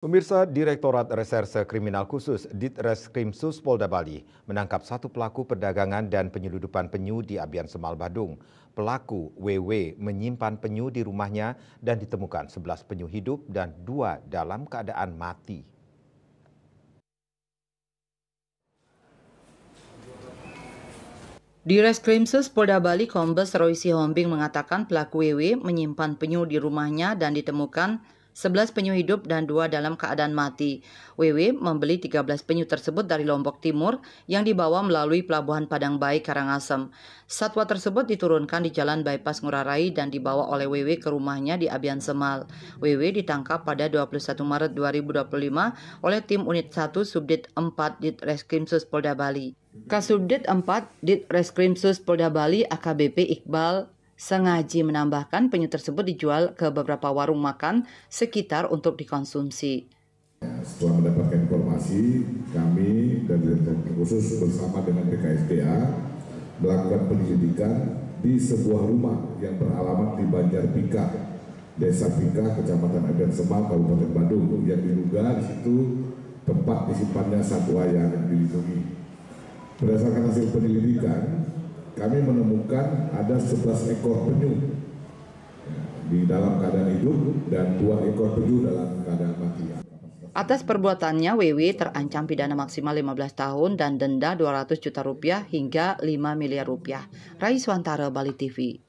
Pemirsa, Direktorat Reserse Kriminal Khusus Ditreskrimsus Polda Bali menangkap satu pelaku perdagangan dan penyeludupan penyu di Abian Semal, Badung. Pelaku WW menyimpan penyu di rumahnya dan ditemukan 11 penyu hidup dan 2 dalam keadaan mati. Di Reskrimsus Polda Bali, Kombes Roy Sihombing mengatakan pelaku WW menyimpan penyu di rumahnya dan ditemukan 11 penyu hidup dan 2 dalam keadaan mati. WW membeli 13 penyu tersebut dari Lombok Timur yang dibawa melalui Pelabuhan Padang Bayi, Karangasem. Satwa tersebut diturunkan di Jalan Bypass Ngurah Rai dan dibawa oleh WW ke rumahnya di Abian Semal. WW ditangkap pada 21 Maret 2025 oleh tim Unit 1 Subdit 4 Ditreskrimsus Polda Bali. Kasubdit 4 Ditreskrimsus Polda Bali AKBP Iqbal Sengaji menambahkan penyu tersebut dijual ke beberapa warung makan sekitar untuk dikonsumsi. Setelah mendapatkan informasi, kami dan Direktorat Khusus bersama dengan BKSDA melakukan penyelidikan di sebuah rumah yang beralamat di Banjar Pika, Desa Pika, Kecamatan Abian Semal, Kabupaten Badung, yang diduga di situ tempat disimpannya satwa yang dilindungi. Berdasarkan hasil penyelidikan, kami menemukan ada 11 ekor penyu di dalam keadaan hidup dan 2 ekor penyu dalam keadaan mati. Atas perbuatannya, WW terancam pidana maksimal 15 tahun dan denda 200 juta rupiah hingga 5 miliar rupiah. Raiswantara, Bali TV.